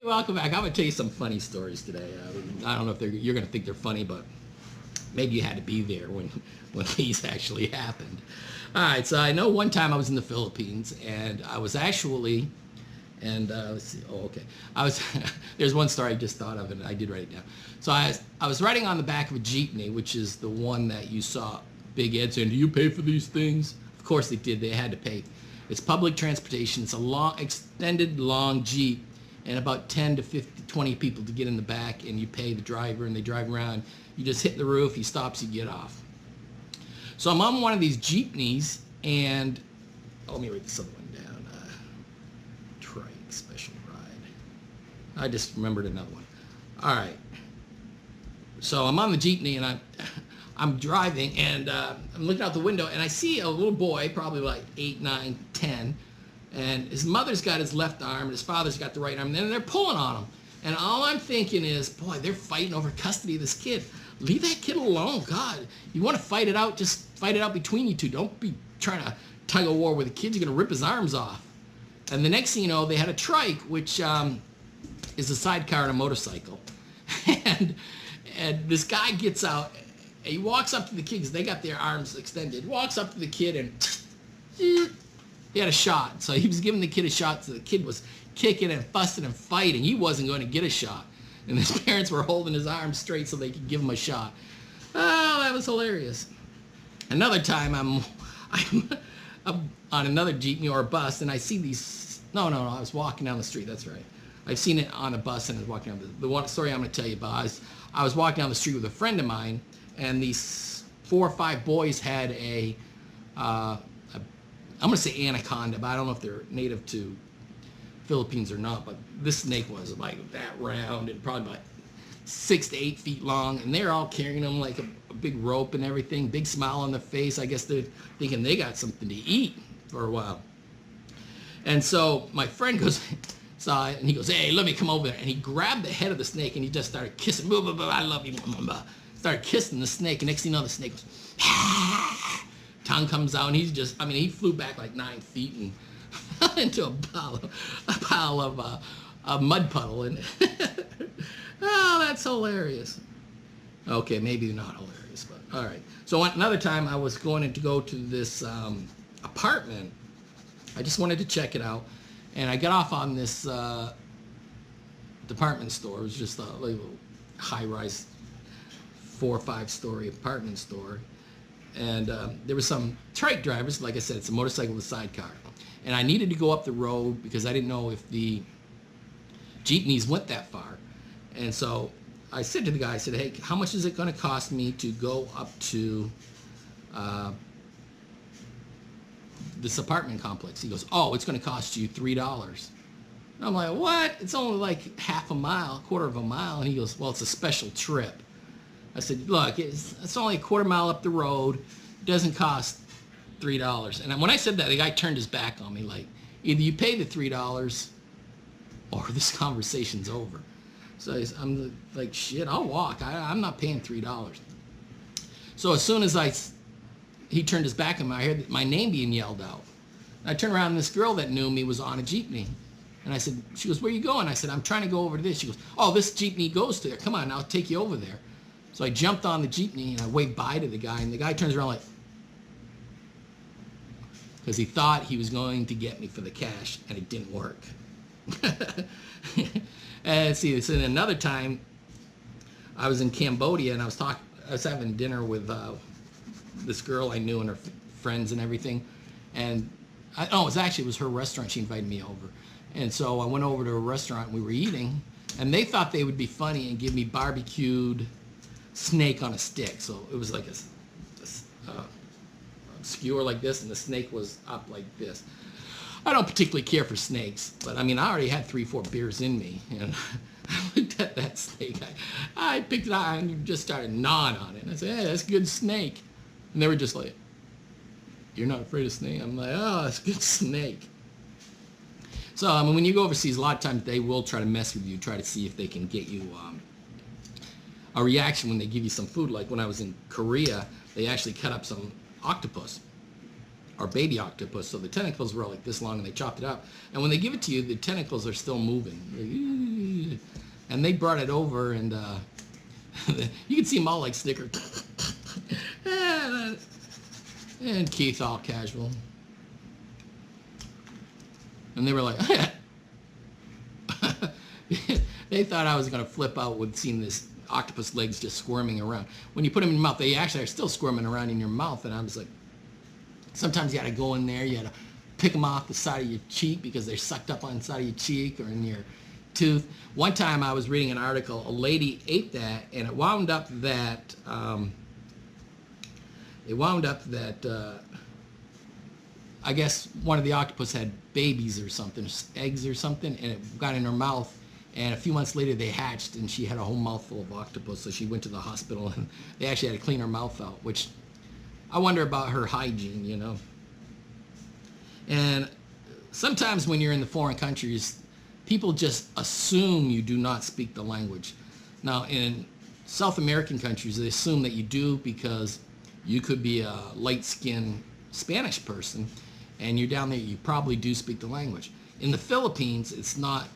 Welcome back. I'm gonna tell you some funny stories today. I don't know if you're gonna think they're funny, but maybe you had to be there when these actually happened. All right, so I know one time I was in the Philippines, and I was actually, and let's see. Oh, okay. I was. There's one story I just thought of, and I did write it down. So I was riding on the back of a jeepney, which is the one that you saw Big Ed saying, "Do you pay for these things?" Of course they did. They had to pay. It's public transportation. It's a long, extended, long jeep, and about 10 to 50, 20 people to get in the back, and you pay the driver, and they drive around. You just hit the roof, he stops, you get off. So I'm on one of these jeepneys, and let me write this other one down. Trike special ride. I just remembered another one. All right. So I'm on the jeepney, and I'm driving, and I'm looking out the window, and I see a little boy, probably like 8, 9, 10, and his mother's got his left arm, and his father's got the right arm, and they're pulling on him. And all I'm thinking is, boy, they're fighting over custody of this kid. Leave that kid alone. God, you want to fight it out, just fight it out between you two. Don't be trying to tug of war with the kid. You're going to rip his arms off. And the next thing you know, they had a trike, which is a sidecar on a motorcycle. and this guy gets out, and he walks up to the kid, because they got their arms extended. He walks up to the kid, and he had a shot. So he was giving the kid a shot, so the kid was kicking and fussing and fighting. He wasn't going to get a shot. And his parents were holding his arms straight so they could give him a shot. Oh, that was hilarious. Another time, I'm on another jeepney or a bus, and I see these. No, I was walking down the street. That's right. I've seen it on a bus, and I was walking down the one story I'm going to tell you about is I was walking down the street with a friend of mine, and these 4 or 5 boys had I'm going to say anaconda, but I don't know if they're native to Philippines or not, but this snake was like that round and probably about 6 to 8 feet long, and they're all carrying them like a big rope and everything, big smile on their face. I guess they're thinking they got something to eat for a while. And so my friend saw it, and he goes, "Hey, let me come over there." And he grabbed the head of the snake, and he just started kissing. Blah, blah, blah, I love you. Blah, blah, blah. Started kissing the snake, and next thing you know, the snake goes, tongue comes out, and he flew back like 9 feet and fell into a pile of a mud puddle. And oh, that's hilarious. Okay, maybe not hilarious, but all right. So another time I was going to go to this apartment. I just wanted to check it out, and I got off on this department store. It was just a little high-rise 4 or 5 story apartment store. And there were some trike drivers. Like I said, it's a motorcycle with a sidecar. And I needed to go up the road because I didn't know if the jeepneys went that far. And so I said to the guy, I said, "Hey, how much is it going to cost me to go up to this apartment complex?" He goes, "Oh, it's going to cost you $3." And I'm like, "What? It's only like half a mile, quarter of a mile." And he goes, "Well, it's a special trip." I said, "Look, it's only a quarter mile up the road. It doesn't cost $3. And when I said that, the guy turned his back on me like, either you pay the $3 or this conversation's over. So I'm like, shit, I'll walk. I'm not paying $3. So as soon as he turned his back on me, I heard my name being yelled out. And I turned around, and this girl that knew me was on a jeepney. And I said, she goes, "Where are you going?" I said, "I'm trying to go over to this." She goes, "Oh, this jeepney goes to there. Come on, I'll take you over there." So I jumped on the jeepney, and I waved bye to the guy, and the guy turns around like, because he thought he was going to get me for the cash, and it didn't work. And see, so another time, I was in Cambodia, and I was having dinner with this girl I knew and her friends and everything, and it was her restaurant. She invited me over, and so I went over to a restaurant, and we were eating, and they thought they would be funny and give me barbecued snake on a stick. So it was like a skewer like this, and the snake was up like this. I don't particularly care for snakes, but I mean, I already had 3, 4 beers in me, and I looked at that snake. I picked it out and just started gnawing on it. And I said, "Hey, that's a good snake." And they were just like, "You're not afraid of snake?" I'm like, "Oh, that's a good snake." So I mean, when you go overseas, a lot of times they will try to mess with you, try to see if they can get you a reaction when they give you some food. Like when I was in Korea, they actually cut up some octopus, or baby octopus, so the tentacles were like this long, and they chopped it up. And when they give it to you, the tentacles are still moving. And they brought it over, and you could see them all like snicker. And Keith all casual. And they were like, they thought I was going to flip out with seeing this octopus legs just squirming around. When you put them in your mouth, they actually are still squirming around in your mouth. And I was like, sometimes you got to go in there, you got to pick them off the side of your cheek because they're sucked up on the side of your cheek or in your tooth. One time I was reading an article, a lady ate that, and it wound up that I guess one of the octopus had babies or something, eggs or something, and it got in her mouth. And a few months later, they hatched, and she had a whole mouthful of octopus. So she went to the hospital, and they actually had to clean her mouth out, which I wonder about her hygiene, you know. And sometimes when you're in the foreign countries, people just assume you do not speak the language. Now, in South American countries, they assume that you do because you could be a light-skinned Spanish person, and you're down there, you probably do speak the language. In the Philippines, it's not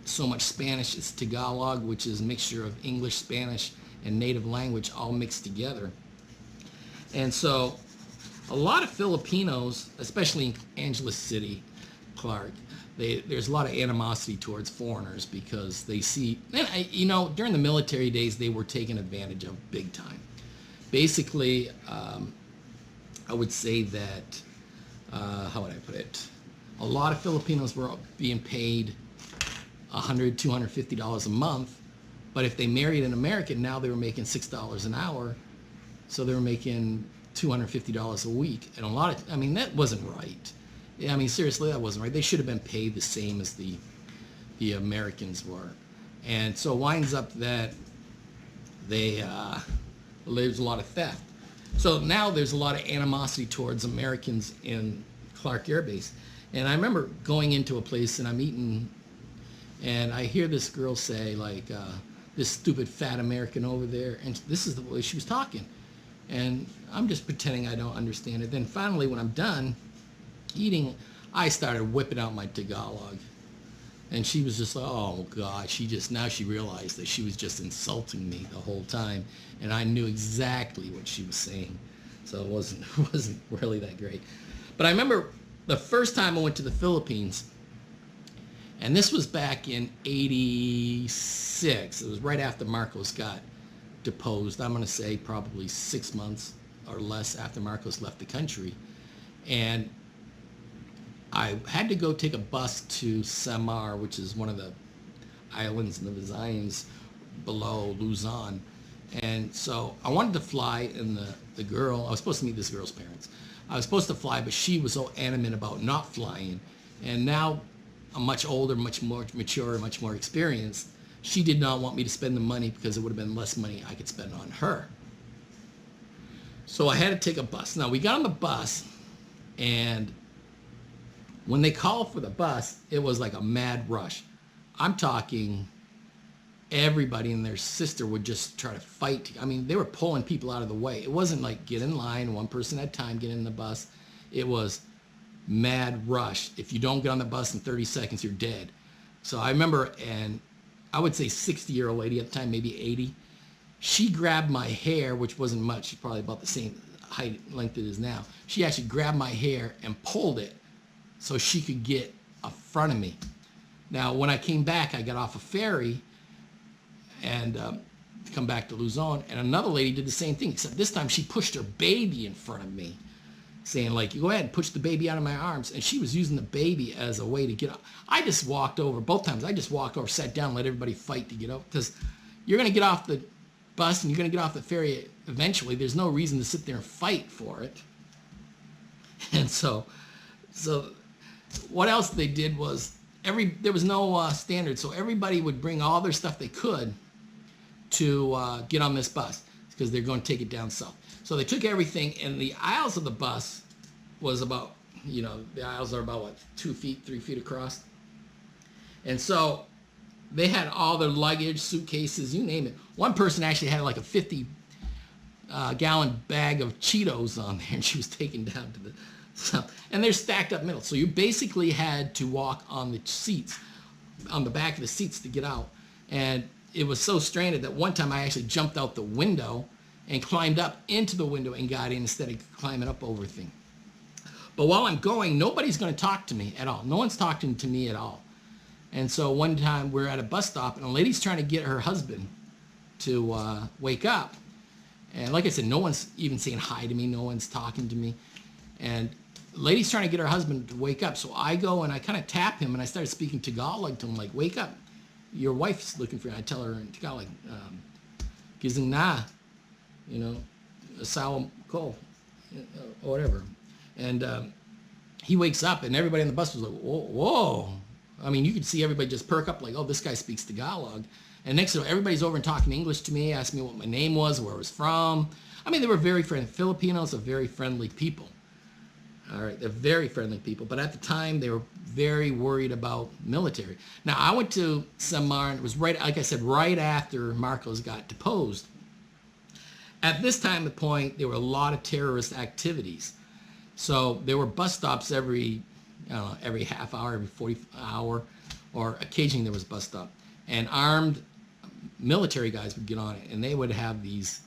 so much Spanish, it's Tagalog, which is a mixture of English, Spanish, and native language all mixed together. And so a lot of Filipinos, especially in Angeles City, Clark, there's a lot of animosity towards foreigners because they see, and you know, during the military days, they were taken advantage of big time. Basically, I would say that, how would I put it? A lot of Filipinos were being paid $100, $250 a month, but if they married an American, now they were making $6 an hour, so they were making $250 a week. And a lot of, I mean, that wasn't right. I mean, seriously, that wasn't right. They should have been paid the same as the Americans were. And so it winds up that there's a lot of theft. So now there's a lot of animosity towards Americans in Clark Air Base. And I remember going into a place and I'm eating, and I hear this girl say, like, this stupid fat American over there, and this is the way she was talking. And I'm just pretending I don't understand it. Then finally, when I'm done eating, I started whipping out my Tagalog. And she was just like, oh God, now she realized that she was just insulting me the whole time. And I knew exactly what she was saying. So it wasn't really that great. But I remember the first time I went to the Philippines, and this was back in '86. It was right after Marcos got deposed. I'm going to say probably 6 months or less after Marcos left the country. And I had to go take a bus to Samar, which is one of the islands in the Visayas below Luzon. And so I wanted to fly, and the girl, I was supposed to meet this girl's parents. I was supposed to fly, but she was so adamant about not flying. And now I'm much older, much more mature, much more experienced. She did not want me to spend the money because it would have been less money I could spend on her. So I had to take a bus. Now we got on the bus, and when they called for the bus, it was like a mad rush. I'm talking everybody and their sister would just try to fight. I mean, they were pulling people out of the way. It wasn't like get in line, one person at a time, get in the bus. It was mad rush. If you don't get on the bus in 30 seconds, you're dead. So I remember, and I would say 60-year-old lady at the time, maybe 80. She grabbed my hair, which wasn't much, probably about the same height, length it is now. She actually grabbed my hair and pulled it so she could get in front of me. Now, when I came back, I got off a ferry and come back to Luzon, and another lady did the same thing, except this time she pushed her baby in front of me, saying, like, you go ahead and push the baby out of my arms. And she was using the baby as a way to get up. I just walked over, both times, I just walked over, sat down, let everybody fight to get up, because you're going to get off the bus and you're going to get off the ferry eventually. There's no reason to sit there and fight for it. And so what else they did was, there was no standard, so everybody would bring all their stuff they could to get on this bus, because they're going to take it down south. So they took everything, and the aisles of the bus was about, the aisles are about, what, 2 feet, 3 feet across. And so they had all their luggage, suitcases, you name it. One person actually had like a 50-gallon bag of Cheetos on there, and she was taken down to the south. And they're stacked up middle. So you basically had to walk on the seats, on the back of the seats to get out. And it was so stranded that one time I actually jumped out the window and climbed up into the window and got in instead of climbing up over thing. But while I'm going, nobody's going to talk to me at all. No one's talking to me at all. And so one time we're at a bus stop and a lady's trying to get her husband to wake up. And like I said, no one's even saying hi to me. No one's talking to me. And the lady's trying to get her husband to wake up. So I go and I kind of tap him and I started speaking Tagalog to him, like, wake up. Your wife's looking for you. I tell her in Tagalog, gising na, asawa ko, or whatever. And he wakes up and everybody on the bus was like, whoa, whoa. I mean, you could see everybody just perk up like, oh, this guy speaks Tagalog. And next thing, everybody's over and talking English to me, asked me what my name was, where I was from. I mean, they were very friendly. Filipinos are very friendly people. All right, they're very friendly people. But at the time, they were very worried about military. Now, I went to Samar, and it was right, like I said, right after Marcos got deposed. At this time, the point, there were a lot of terrorist activities. So there were bus stops every half hour, every 40 hour, or occasionally there was a bus stop. And armed military guys would get on it, and they would have these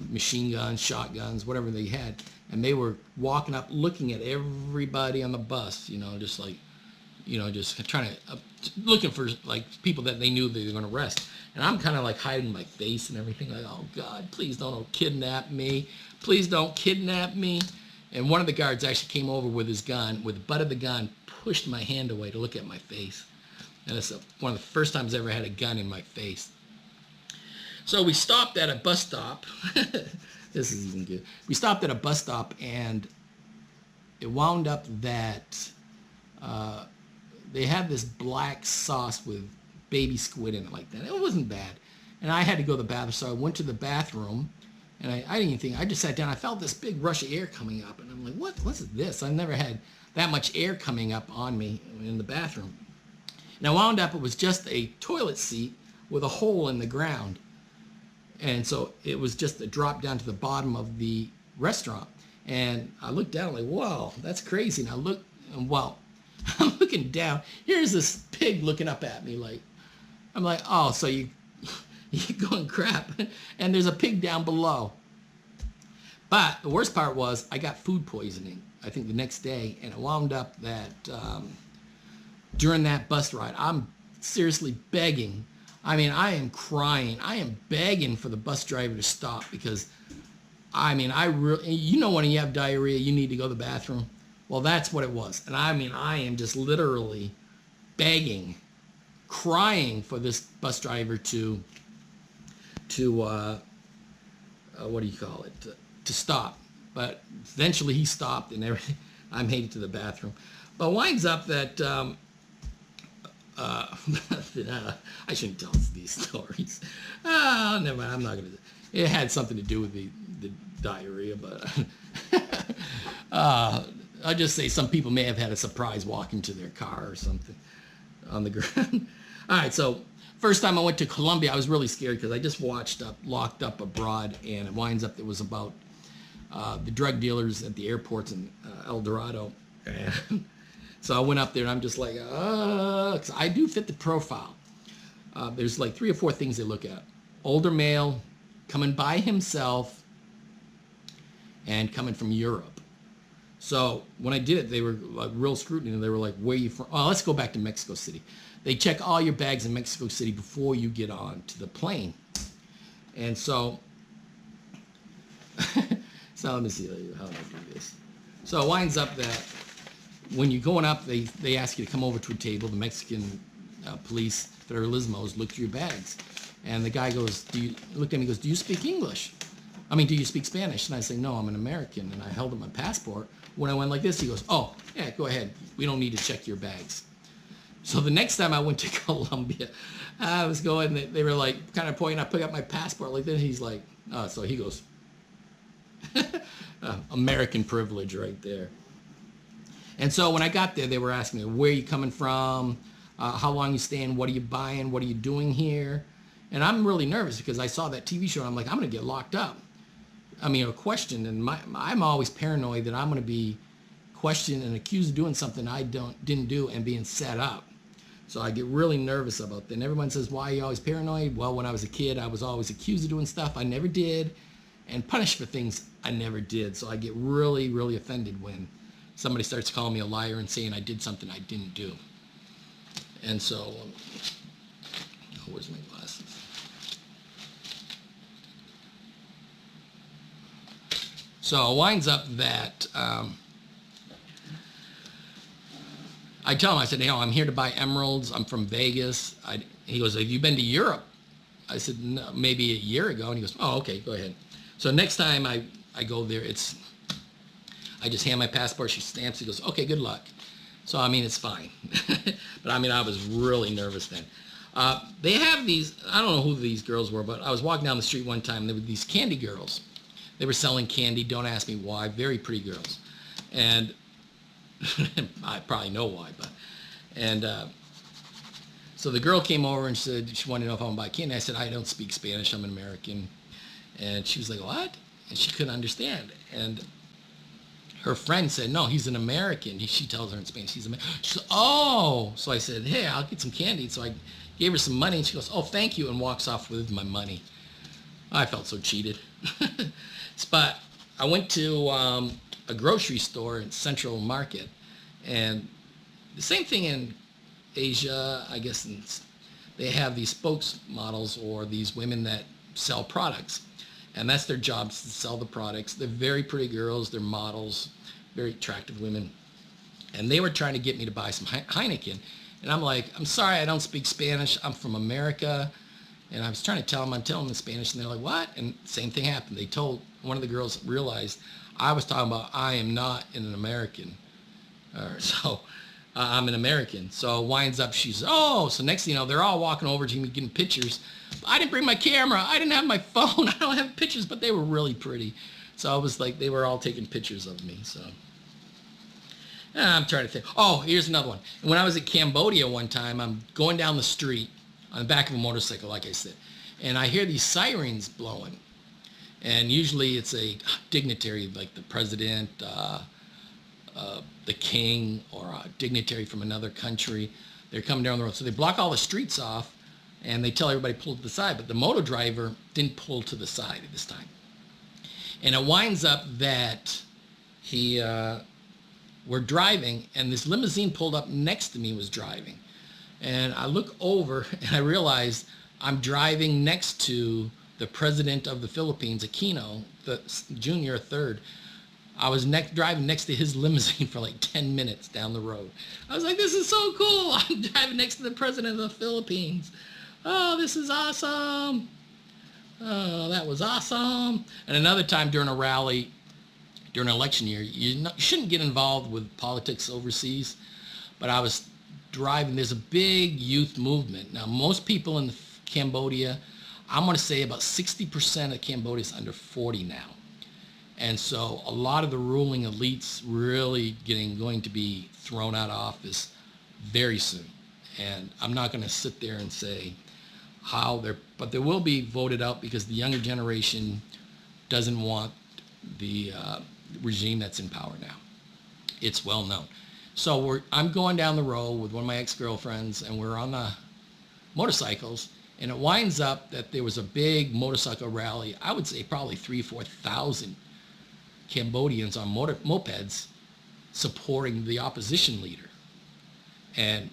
machine guns, shotguns, whatever they had, and they were walking up, looking at everybody on the bus, just like, just trying to, looking for like people that they knew they were going to arrest. And I'm kind of like hiding my face and everything, like, oh God, please don't kidnap me. Please don't kidnap me. And one of the guards actually came over with his gun, with the butt of the gun, pushed my hand away to look at my face. And it's one of the first times I ever had a gun in my face. So we stopped at a bus stop. This is even good. We stopped at a bus stop, and it wound up that they had this black sauce with baby squid in it like that. It wasn't bad. And I had to go to the bathroom, so I went to the bathroom, and I didn't even think. I just sat down. I felt this big rush of air coming up, and I'm like, what's this? I've never had that much air coming up on me in the bathroom. And I wound up, it was just a toilet seat with a hole in the ground. And so it was just a drop down to the bottom of the restaurant. And I looked down like, whoa, that's crazy. And I look, and well, I'm looking down. Here's this pig looking up at me like, I'm like, oh, so you're going crap. And there's a pig down below. But the worst part was I got food poisoning, I think the next day. And it wound up that during that bus ride, I'm seriously begging. I mean, I am crying. I am begging for the bus driver to stop because, I mean, I really, when you have diarrhea, you need to go to the bathroom. Well, that's what it was. And I mean, I am just literally begging, crying for this bus driver to what do you call it, to stop. But eventually he stopped and everything. I'm headed to the bathroom. But winds up that, I shouldn't tell these stories. Never mind, I'm not going to. It had something to do with the diarrhea, but I'll just say some people may have had a surprise walk into their car or something on the ground. All right, so first time I went to Colombia, I was really scared because I just watched Locked Up Abroad, and it winds up it was about the drug dealers at the airports in El Dorado. And so I went up there and I'm just like, 'cause I do fit the profile. There's like 3 or 4 things they look at. Older male, coming by himself, and coming from Europe. So when I did it, they were like real scrutiny. And they were like, where are you from? Oh, let's go back to Mexico City. They check all your bags in Mexico City before you get on to the plane. And so, let me see how I do this. So it winds up that when you're going up, they ask you to come over to a table. The Mexican police, federalismos, look through your bags. And the guy goes, look at me and goes, do you speak English? I mean, do you speak Spanish? And I say, no, I'm an American. And I held up my passport. When I went like this, he goes, oh, yeah, go ahead. We don't need to check your bags. So the next time I went to Colombia, I was going, they were like kind of pointing, I pick up my passport like this. He's like, so he goes, American privilege right there. And so when I got there, they were asking me, where are you coming from? How long you staying? What are you buying? What are you doing here? And I'm really nervous because I saw that TV show. And I'm like, I'm going to get locked up. I mean, a question. And I'm always paranoid that I'm going to be questioned and accused of doing something I didn't do and being set up. So I get really nervous about that. And everyone says, why are you always paranoid? Well, when I was a kid, I was always accused of doing stuff I never did and punished for things I never did. So I get really, really offended when somebody starts calling me a liar and saying I did something I didn't do. And so, oh, where's my glasses? So it winds up that I tell him, I said, I'm here to buy emeralds. I'm from Vegas. He goes, have you been to Europe? I said, no, maybe a year ago. And he goes, oh, okay, go ahead. So next time I go there, I just hand my passport. She stamps. He goes, okay, good luck. So, I mean, it's fine. But, I mean, I was really nervous then. They have these, I don't know who these girls were, but I was walking down the street one time. There were these candy girls. They were selling candy. Don't ask me why. Very pretty girls. And I probably know why, but, and so the girl came over and said she wanted to know if I want to buy candy. I said, I don't speak Spanish, I'm an American. And she was like, what? And she couldn't understand. And her friend said, no, he's an American. She tells her in Spanish, he's American. She said, oh. So I said, hey, I'll get some candy. So I gave her some money, and she goes, oh, thank you, and walks off with my money. I felt so cheated. But I went to a grocery store in Central Market, and the same thing in Asia, I guess. They have these spokesmodels, or these women that sell products, and that's their job, is to sell the products. They're very pretty girls. They're models, very attractive women, and they were trying to get me to buy some Heineken, and I'm like, I'm sorry, I don't speak Spanish. I'm from America. And I was trying to tell them, I'm telling them in Spanish, and they're like, what? And same thing happened. They told, one of the girls realized I was talking about I am not an American. So I'm an American. So it winds up, she's, oh, so next thing you know, they're all walking over to me getting pictures. I didn't bring my camera. I didn't have my phone. I don't have pictures, but they were really pretty. So I was like, they were all taking pictures of me. So I'm trying to think. Oh, here's another one. When I was at Cambodia one time, I'm going down the street on the back of a motorcycle, like I said, and I hear these sirens blowing. And usually it's a dignitary, like the president, the king, or a dignitary from another country. They're coming down the road. So they block all the streets off, and they tell everybody to pull to the side. But the motor driver didn't pull to the side at this time. And it winds up that we're driving, and this limousine pulled up next to me was driving. And I look over, and I realize I'm driving next to the president of the Philippines, Aquino, the junior third. I was driving next to his limousine for like 10 minutes down the road. I was like, this is so cool. I'm driving next to the president of the Philippines. Oh, this is awesome. Oh, that was awesome. And another time during a rally, during an election year, you shouldn't get involved with politics overseas, but I was driving. There's a big youth movement. Now, most people in Cambodia, I'm going to say about 60% of Cambodia is under 40 now. And so a lot of the ruling elites really going to be thrown out of office very soon. And I'm not going to sit there and say how but they will be voted out because the younger generation doesn't want the regime that's in power now. It's well known. So I'm going down the road with one of my ex-girlfriends, and we're on the motorcycles, and it winds up that there was a big motorcycle rally. I would say probably 3,000 or 4,000 Cambodians on mopeds supporting the opposition leader. And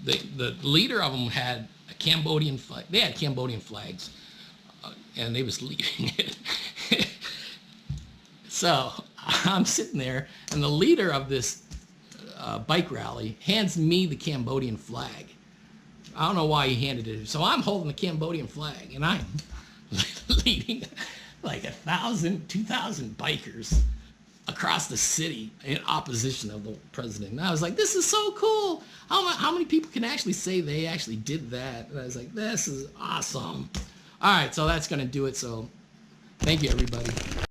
the leader of them had a Cambodian flag. They had Cambodian flags, and they was leaving it. So I'm sitting there, and the leader of this bike rally hands me the Cambodian flag. I don't know why he handed it. So I'm holding the Cambodian flag, and I'm leading like 1,000, 2,000 bikers across the city in opposition of the president. And I was like, this is so cool. How many people can actually say they actually did that? And I was like, this is awesome. All right, so that's going to do it. So thank you, everybody.